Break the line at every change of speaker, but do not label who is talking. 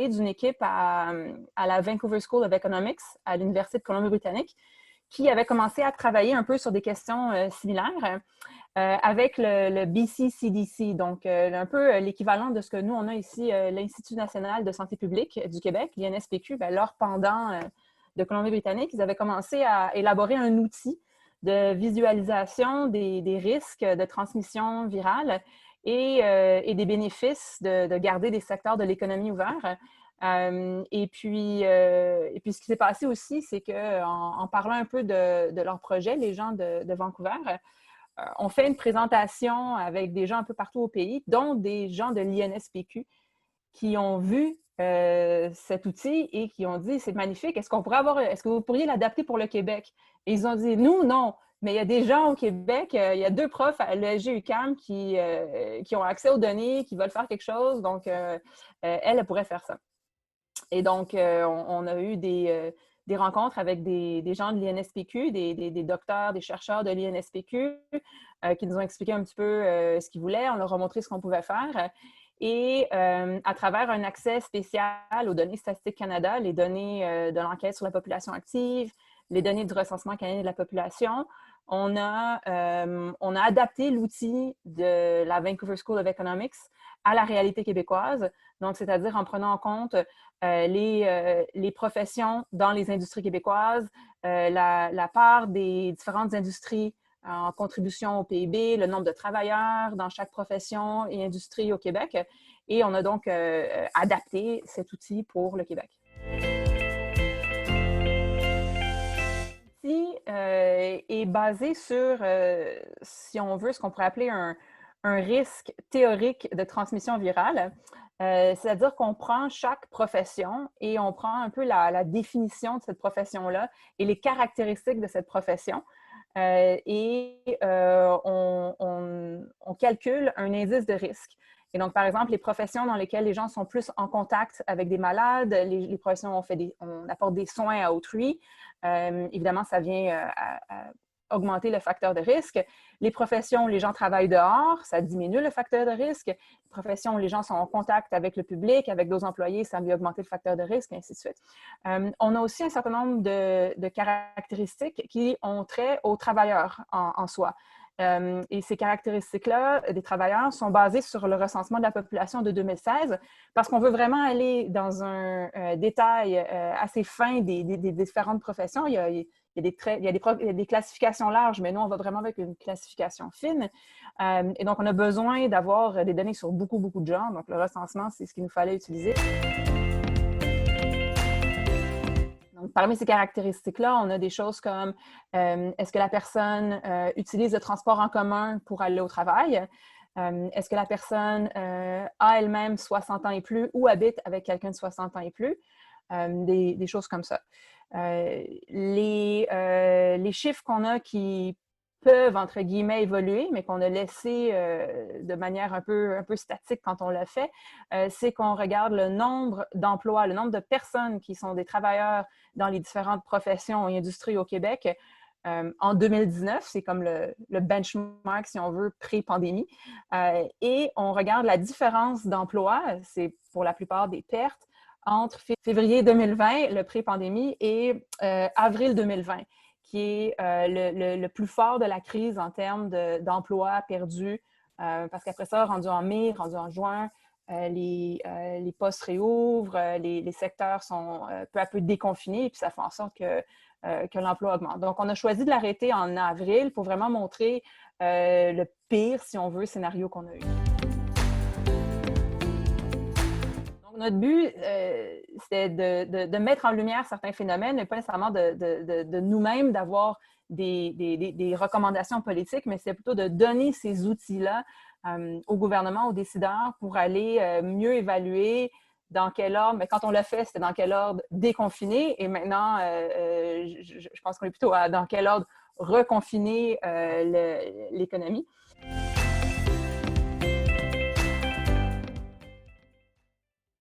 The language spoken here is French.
partie d'une équipe à la Vancouver School of Economics à l'Université de Colombie-Britannique qui avait commencé à travailler un peu sur des questions similaires avec le BC-CDC, donc un peu l'équivalent de ce que nous, on a ici, l'Institut national de santé publique du Québec, l'INSPQ, leur pendant de Colombie-Britannique. Ils avaient commencé à élaborer un outil de visualisation des risques de transmission virale et des bénéfices de garder des secteurs de l'économie ouverts. Et puis, ce qui s'est passé aussi, c'est qu'en parlant un peu de leur projet, les gens de Vancouver, ont fait une présentation avec des gens un peu partout au pays, dont des gens de l'INSPQ, qui ont vu cet outil et qui ont dit « c'est magnifique, est-ce que vous pourriez l'adapter pour le Québec? » Et ils ont dit « nous, non, mais il y a des gens au Québec, il y a 2 profs à l'ESG-UQAM qui ont accès aux données, qui veulent faire quelque chose, donc elle pourrait faire ça. » Et donc, on a eu des rencontres avec des gens de l'INSPQ, des docteurs, des chercheurs de l'INSPQ qui nous ont expliqué un petit peu ce qu'ils voulaient. On leur a montré ce qu'on pouvait faire. Et à travers un accès spécial aux données Statistiques Canada, les données de l'enquête sur la population active, les données du recensement canadien de la population, on a adapté l'outil de la Vancouver School of Economics à la réalité québécoise. Donc, c'est-à-dire en prenant en compte les professions dans les industries québécoises, la part des différentes industries en contribution au PIB, le nombre de travailleurs dans chaque profession et industrie au Québec. Et on a donc adapté cet outil pour le Québec. L'outil est basé sur, si on veut, ce qu'on pourrait appeler un risque théorique de transmission virale. C'est-à-dire qu'on prend chaque profession et on prend un peu la définition de cette profession-là et les caractéristiques de cette profession. On calcule un indice de risque. Et donc, par exemple, les professions dans lesquelles les gens sont plus en contact avec des malades, les professions où on apporte des soins à autrui, évidemment, ça vient augmenter le facteur de risque. Les professions où les gens travaillent dehors, ça diminue le facteur de risque. Les professions où les gens sont en contact avec le public, avec d'autres employés, ça vient augmenter le facteur de risque, et ainsi de suite. On a aussi un certain nombre de caractéristiques qui ont trait aux travailleurs en soi. Et ces caractéristiques-là des travailleurs sont basées sur le recensement de la population de 2016 parce qu'on veut vraiment aller dans un détail assez fin des différentes professions. Il y a des classifications larges, mais nous, on va vraiment avec une classification fine. Et donc, on a besoin d'avoir des données sur beaucoup, beaucoup de gens. Donc, le recensement, c'est ce qu'il nous fallait utiliser. Donc, parmi ces caractéristiques-là, on a des choses comme est-ce que la personne utilise le transport en commun pour aller au travail? Est-ce que la personne a elle-même 60 ans et plus ou habite avec quelqu'un de 60 ans et plus? Des choses comme ça. Les chiffres qu'on a qui peuvent, entre guillemets, évoluer, mais qu'on a laissé de manière un peu statique quand on l'a fait, c'est qu'on regarde le nombre d'emplois, le nombre de personnes qui sont des travailleurs dans les différentes professions et industries au Québec en 2019, c'est comme le benchmark, si on veut, pré-pandémie, et on regarde la différence d'emplois, c'est pour la plupart des pertes, entre février 2020, le pré-pandémie, et avril 2020, qui est le plus fort de la crise en termes d'emplois perdus, parce qu'après ça, rendu en mai, rendu en juin, les postes réouvrent, les secteurs sont peu à peu déconfinés, et puis ça fait en sorte que l'emploi augmente. Donc, on a choisi de l'arrêter en avril pour vraiment montrer le pire, si on veut, scénario qu'on a eu. Notre but, c'était de mettre en lumière certains phénomènes, mais pas nécessairement de nous-mêmes d'avoir des recommandations politiques, mais c'est plutôt de donner ces outils-là au gouvernement, aux décideurs, pour aller mieux évaluer dans quel ordre, mais quand on l'a fait, c'était dans quel ordre déconfiner, et maintenant, je pense qu'on est plutôt dans quel ordre reconfiner l'économie.